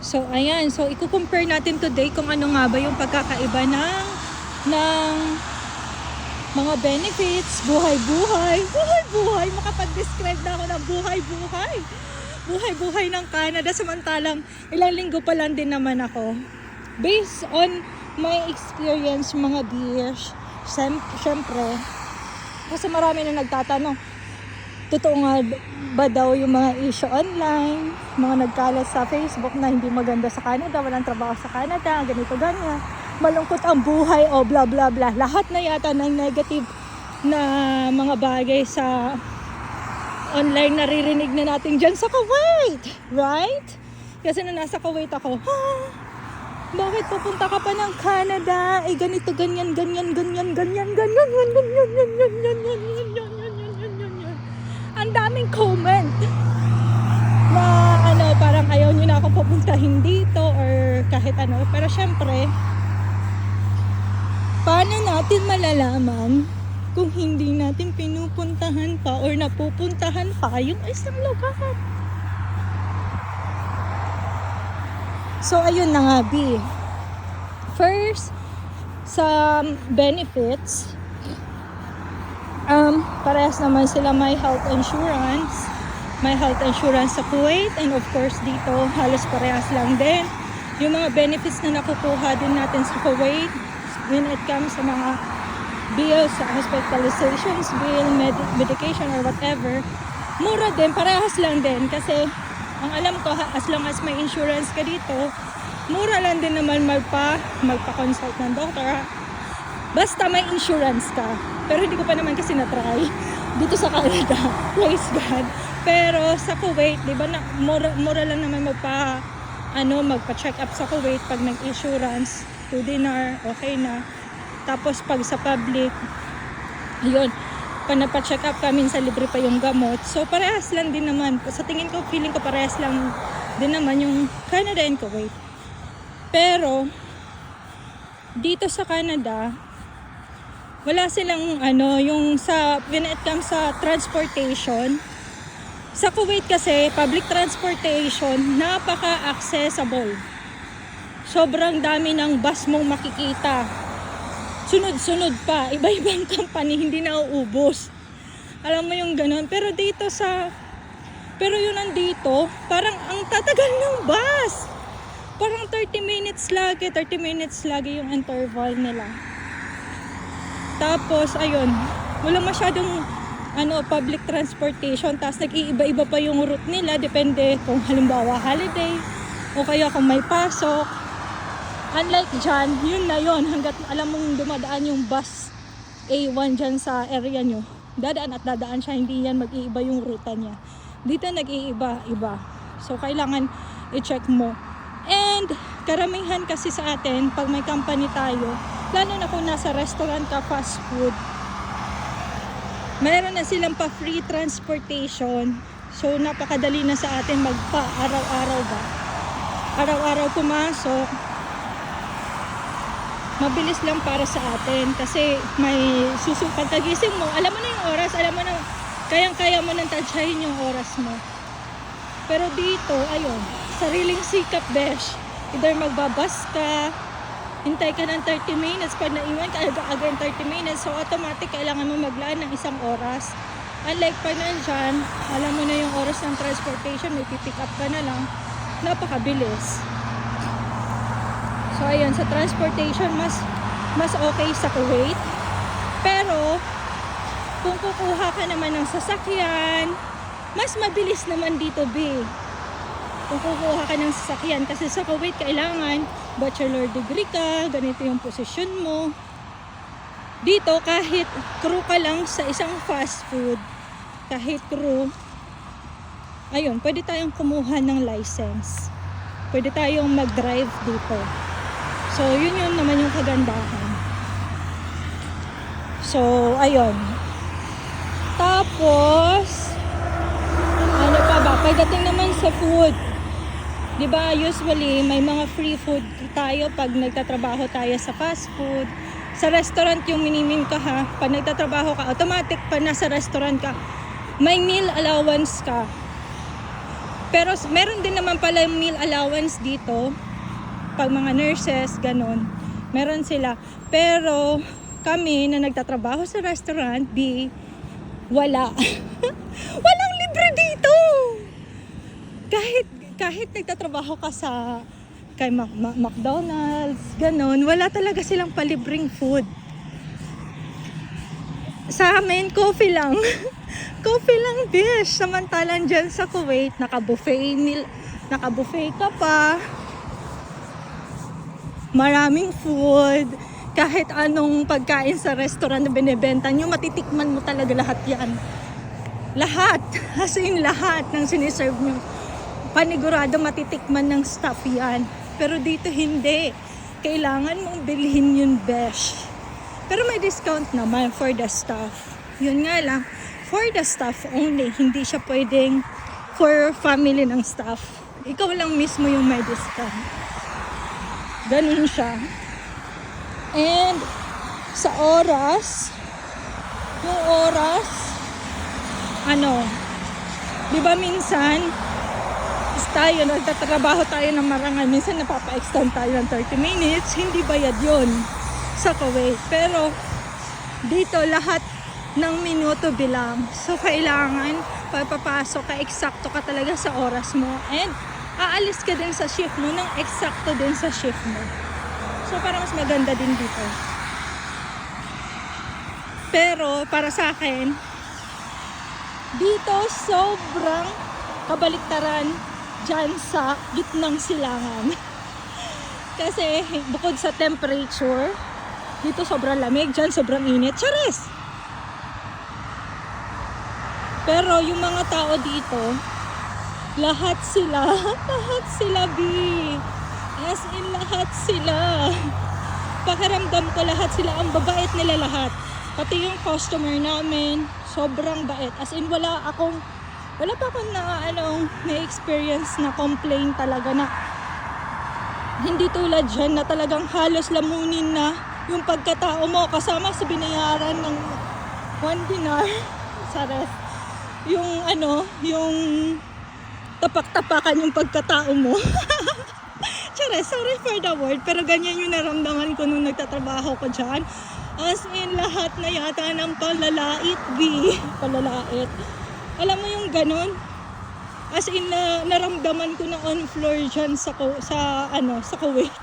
So, ayan. So, i-compare natin today kung ano nga ba yung pagkakaiba ng mga benefits, buhay-buhay. Buhay-buhay! Makapag-describe na ako ng buhay-buhay. Buhay-buhay ng Canada. Samantalang, ilang linggo pa lang din naman ako. Based on my experience, mga beers, syempre, kasi marami na nagtatanong, totoo nga ba daw yung mga issue online, mga nagkalat sa Facebook na hindi maganda sa Canada, walang trabaho sa Canada, ganito ganyan, malungkot ang buhay o bla bla bla. Lahat na yata ng negative na mga bagay sa online naririnig na natin dyan sa Kuwait, right? Kasi na nasa Kuwait ako, bakit pupunta ka pa ng Canada? Eh ganito, ganyan, ganyan, ganyan, ganyan, ganyan, ganyan, ganyan, ganyan, ganyan, ganyan, ganyan. Ang daming comment na parang ayaw nyo na akong pupuntahin dito or kahit ano. Pero syempre, paano natin malalaman kung hindi natin pinupuntahan pa or napupuntahan pa yung isang lugar? So, ayun na nga, B. First, sa benefits, parehas naman sila may health insurance. May health insurance sa Kuwait, and of course dito, halos parehas lang din. Yung mga benefits na nakukuha din natin sa Kuwait, when it comes sa mga bills, sa hospitalizations bill, medication or whatever, mura din, parehas lang din. Kasi ang alam ko, as long as may insurance ka dito, mura lang din naman magpa-consult ng doktor. Basta may insurance ka. Pero hindi ko pa naman kasi na-try dito sa Canada. Praise God. Pero sa Kuwait, di ba, mura lang naman magpa-check up sa Kuwait pag nag-insurance. 2 dinar, okay na. Tapos pag sa public, yun, pag nagpa-check up ka, minsan libre pa yung gamot. So, parehas lang din naman. Sa tingin ko, feeling ko parehas lang din naman yung Canada and Kuwait. Pero, dito sa Canada, wala silang yung when it comes sa transportation. Sa Kuwait kasi, public transportation, napaka-accessible. Sobrang dami ng bus mong makikita. Sunod-sunod pa, iba-ibang company, hindi nauubos. Alam mo yung ganun. Pero yun nandito, parang ang tatagal ng bus. Parang 30 minutes lagi yung interval nila. Tapos, ayun, wala masyadong public transportation. Tapos nag-iiba-iba pa yung route nila, depende kung halimbawa holiday, o kaya kung may pasok. Unlike dyan, yun na yun, hanggat alam mong dumadaan yung bus A1 dyan sa area nyo, dadaan at dadaan siya, hindi yan mag-iiba yung ruta niya. Dito nag-iiba-iba. So, kailangan i-check mo. And, karamihan kasi sa atin, pag may company tayo, lalo na kung nasa restaurant ka, fast food, mayroon na silang pa-free transportation. So, napakadali na sa atin magpa-araw-araw ba. Araw-araw pumasok, mabilis lang para sa atin kasi may susukan kagising mo, alam mo na yung oras, alam mo na kayang-kaya mo nang tansyahin yung oras mo. Pero dito, ayun, sariling sikap, besh. Either magbabas ka, hintay ka ng 30 minutes, pag naiwan ka aga-aga ng 30 minutes, so automatic kailangan mo maglaan ng isang oras. Unlike pag nandyan, alam mo na yung oras ng transportation, may pipick up ka na lang, napakabilis. So ayun, sa transportation mas okay sa Kuwait. Pero kung kukuha ka naman ng sasakyan, mas mabilis naman dito, B. Kung kukuha ka ng sasakyan, kasi sa Kuwait kailangan bachelor degree ka, ganito yung posisyon mo. Dito kahit crew ka lang sa isang fast food, kahit crew, ayun, pwede tayong kumuha ng license. Pwede tayong mag-drive dito. So, yun naman yung kagandahan. So, ayun. Tapos, ano pa ba? Pagdating naman sa food, diba, usually, may mga free food tayo pag nagtatrabaho tayo sa fast food. Sa restaurant yung minimin ka ha. Pag nagtatrabaho ka, automatic pa nasa restaurant ka, may meal allowance ka. Pero meron din naman pala yung meal allowance dito. Pag mga nurses, ganon. Meron sila. Pero kami na nagtatrabaho sa restaurant, wala. Walang libre dito. Kahit nagtatrabaho ka sa kay McDonald's, ganon, wala talaga silang palibreng food. Sa amin, coffee lang. Coffee lang dish. Samantalang dyan sa Kuwait, naka-buffet ka pa. Maraming food. Kahit anong pagkain sa restaurant na binibenta nyo, matitikman mo talaga lahat yan. Lahat. As in lahat ng siniserve nyo. Panigurado matitikman ng staff yan. Pero dito hindi. Kailangan mong bilhin yun, besh. Pero may discount naman for the staff. Yun nga lang, for the staff only. Hindi siya pwedeng for family ng staff. Ikaw lang mismo yung may discount. Ganun siya. And sa oras, yung oras, di ba minsan, tayo, nagtatrabaho tayo ng marangal, minsan napapa-extend tayo ng 30 minutes, hindi bayad yun sa Kuwait. Pero dito lahat ng minuto bilang. So kailangan pagpapasok ka, eksakto ka talaga sa oras mo. And aalis ka din sa shift mo nang eksakto din sa shift mo. So para mas maganda din dito. Pero para sa akin, dito sobrang kabaliktaran dyan sa gitnang silangan. Kasi bukod sa temperature, dito sobrang lamig, dyan sobrang init. Charis! Pero yung mga tao dito, lahat sila, as in lahat sila. Pakiramdam ko lahat sila, ang babait nila lahat. Pati yung customer namin, sobrang bait. As in wala pa akong na-experience na complaint talaga na hindi tulad dyan na talagang halos lamunin na yung pagkatao mo kasama sa binayaran ng 1 dinar sa rest. Yung tapak-tapakan yung pagkatao mo. Charis, sorry for the word, pero ganyan yung naramdaman ko nung nagtatrabaho ko dyan. As in, lahat na yata ng palalait. Alam mo yung ganun? As in, naramdaman ko na on floor dyan sa Kuwait.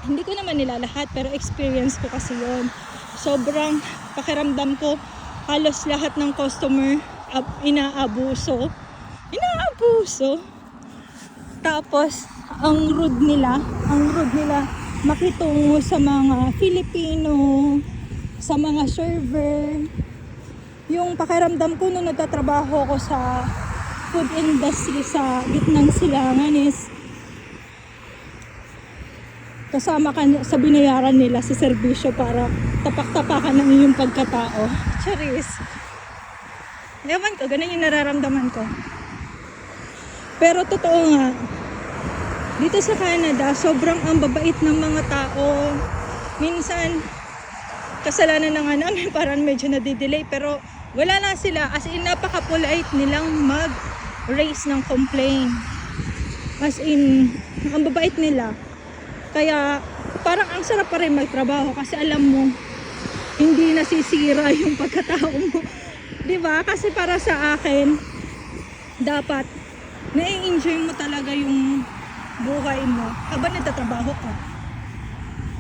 Hindi ko naman nila lahat, pero experience ko kasi yon. Sobrang pakiramdam ko, halos lahat ng customer inaabuso. Tapos, ang rude nila makitungo sa mga Filipino, sa mga server. Yung pakiramdam ko nung nagtatrabaho ko sa food industry sa gitnang silangan is kasama ka sa binayaran nila sa serbisyo para tapak-tapakan ng iyong pagkatao. Charis. Ewan ko, ganun yung nararamdaman ko. Pero totoo nga, dito sa Canada, sobrang ang babait ng mga tao. Minsan, kasalanan na nga namin, parang medyo nadidelay, pero wala lang sila. As in, napaka-polite nilang mag-raise ng complaint. As in, ang babait nila. Kaya, parang ang sarap pa rin magtrabaho kasi alam mo, hindi nasisira yung pagkatao mo. Diba? Kasi para sa akin, dapat, na-enjoy mo talaga yung buhay mo habang nagtatrabaho ka.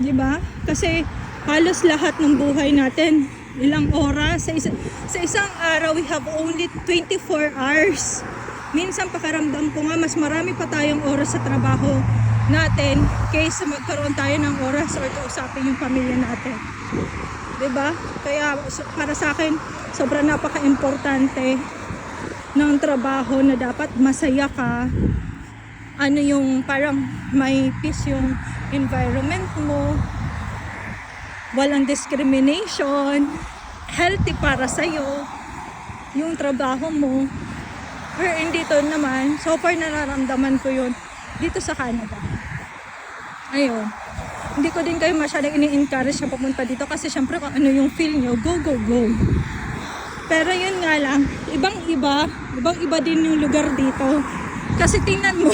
Diba? Kasi, halos lahat ng buhay natin, ilang oras, sa isang araw, we have only 24 hours. Minsan pakaramdam ko nga, mas marami pa tayong oras sa trabaho natin kaysa magkaroon tayo ng oras or kausapin yung pamilya natin. Diba? Kaya para sa akin, sobrang napaka-importante ng trabaho na dapat masaya ka. Yung parang may peace yung environment mo. Walang discrimination. Healthy para sa'yo yung trabaho mo. Pero dito naman, so far nararamdaman ko yun dito sa Canada. Ayun. Hindi ko din kayo masyadong ini-encourage na pumunta dito kasi syempre kung ano yung feel nyo, go, go, go. Pero yun nga lang, ibang-iba din yung lugar dito. Kasi tingnan mo,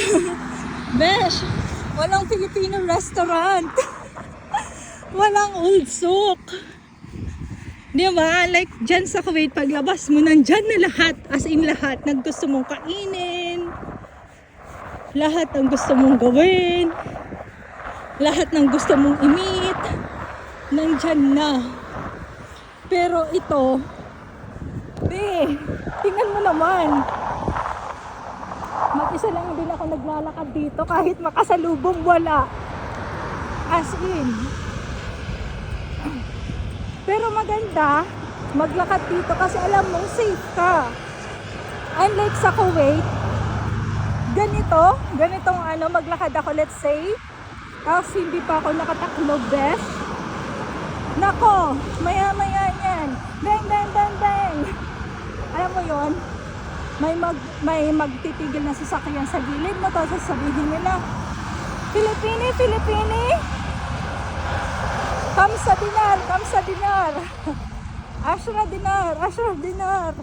besh, walang Filipino restaurant. Walang old souk. Di ba? Like, dyan sa Kuwait, paglabas mo, nandyan na lahat. As in lahat, ng gusto mong kainin. Lahat ng gusto mong gawin. Lahat ng gusto mong i-meet. Nandyan na. Pero ito, tingnan mo naman. Mag-isa lang din ako naglalakad dito kahit makasalubong wala. As in. Pero maganda maglakad dito kasi alam mong safe ka. Unlike sa Kuwait, ganitong maglakad ako, let's say, tapos hindi pa ako nakataklob, besh. Nako, maya-maya yan. Bang, bang, bang, bang. Alam mo yon, may magtitigil na sasakyan sa gilid mo, tapos sasabihin nila, Pilipini, Pilipini, Kamsa dinar, Kamsa dinar, Ashra dinar, Ashra dinar,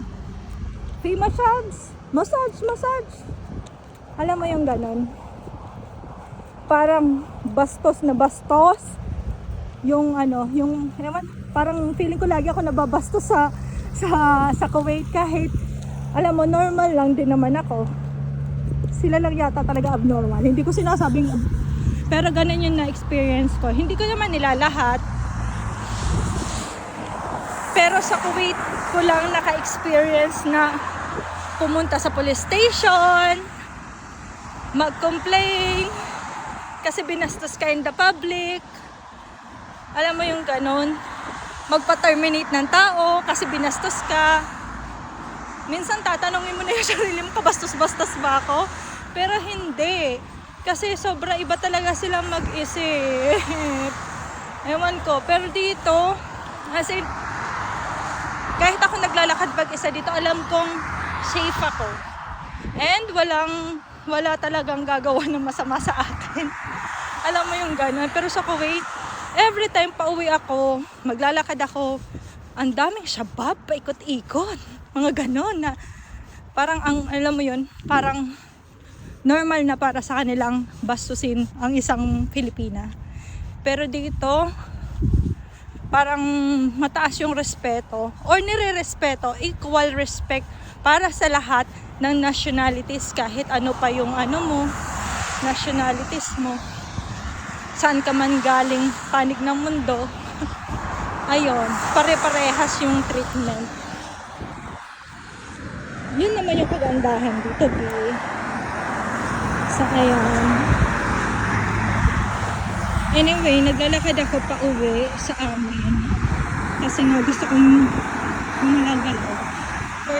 free massage. Alam mo yung ganon, parang bastos na bastos. Yung parang feeling ko lagi ako nababastos sa Kuwait, kahit alam mo normal lang din naman ako. Sila lang yata talaga abnormal. Hindi ko sinasabing pero ganun yung na-experience ko. Hindi ko naman nila lahat. Pero sa Kuwait ko lang naka-experience na pumunta sa police station, mag-complain kasi binastos ka in the public. Alam mo yung ganun, magpa-terminate ng tao kasi binastos ka. Minsan tatanungin mo na yung sarili mo, kabastos-bastos ba ako? Pero hindi. Kasi sobra iba talaga sila mag-isip. Ewan ko. Pero dito, kasi kahit ako naglalakad mag-isa dito, alam kong safe ako. And wala talagang gagawa ng masama sa akin. Alam mo yung gano'n. Pero sa Kuwait, every time pauwi ako, maglalakad ako, ang daming shabab, paikot-ikot. Mga gano'n na parang alam mo yun, parang normal na para sa kanilang bastusin ang isang Pilipina. Pero dito, parang mataas yung respeto or nire-respeto, equal respect para sa lahat ng nationalities, kahit ano pa yung nationalities mo. Saan ka man galing, panig ng mundo. Ayun, pare-parehas yung treatment. Yun naman yung kagandahan dito, sa ayan. Anyway, naglalakad ako pa uwi sa amin. Kasi nga gusto kong gumalaw-galaw.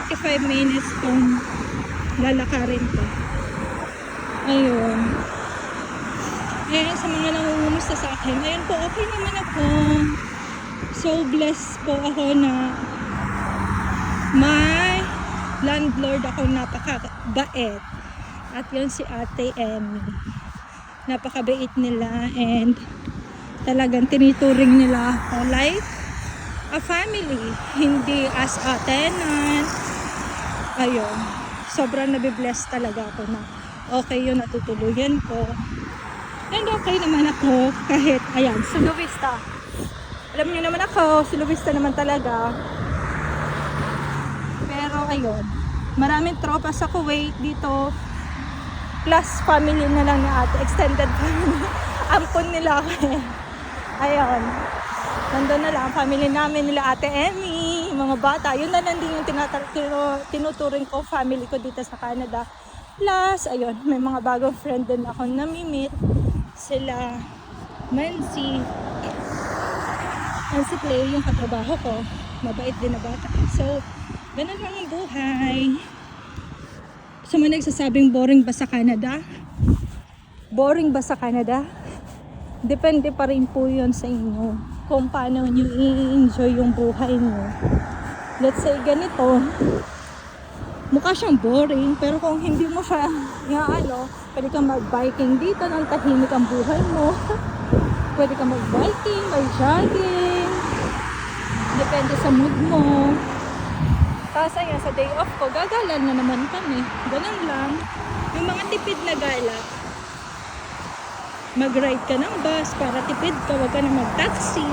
45 minutes kong lalakarin to. Ayun. Ayan, sa mga nangungumusta sa akin. Ayun po, okay naman ako. So blessed po ako na may landlord ako, napakabait. At yun si Ate Emmy. Napakabait nila and talagang tinituring nila ako like a family, hindi as a tenant. Ayun, sobrang nabibless talaga ako na okay yun, natutuluyan ko. And okay naman ako kahit, ayan, sulubista. Alam niyo naman ako, sulubista naman talaga. Pero ayun, maraming tropa sa Kuwait dito. Plus family na lang ni ate, extended family. Ampon nila ako. Ayun. Nandun na lang, family namin nila Ate Emmy, mga bata. Yun na lang din yung tinuturing ko, family ko dito sa Canada. Plus, ayun, may mga bagong friend din ako nami-meet. Sila Mansi. Mansi Play, yung katrabaho ko. Mabait din na bata. So, ganun lang ang buhay. Sa mga nagsasabing boring ba sa Canada? Boring ba sa Canada? Depende pa rin po yun sa inyo. Kung paano nyo i-enjoy yung buhay nyo. Let's say ganito, mukha siyang boring, pero kung hindi mo siya, pwede kang mag-biking dito, nang tahimik ang buhay mo. Pwede kang mag-biking, mag-jogging. Depende sa mood mo. Tapos ayan, sa day off ko, gagala na naman kami. Ganun lang. Yung mga tipid na gala, mag-ride ka ng bus para tipid ka, wag ka na mag-taxi.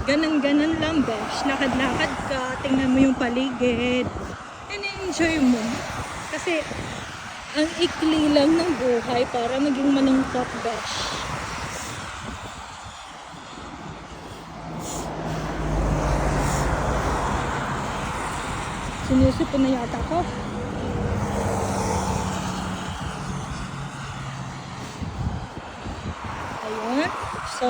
Ganun lang, besh. Lakad-lakad ka, tingnan mo yung paligid, and enjoy mo. Kasi, ang ikli lang ng buhay para maging malungkot, besh. Sinusipon na yata ko. Ayan. So,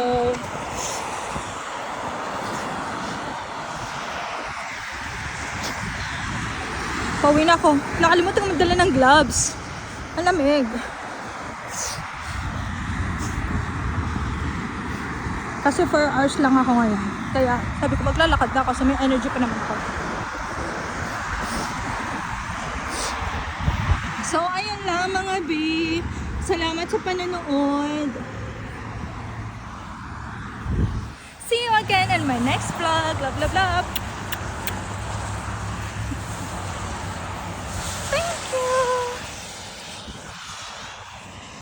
pauwi na ako. Nakalimutan ko magdala ng gloves. Ang lamig. Kasi 4 hours lang ako ngayon. Kaya sabi ko maglalakad na ako kasi may energy pa naman ako. So, ayun lang mga B. Salamat sa panonood. See you again in my next vlog. Love, love, love.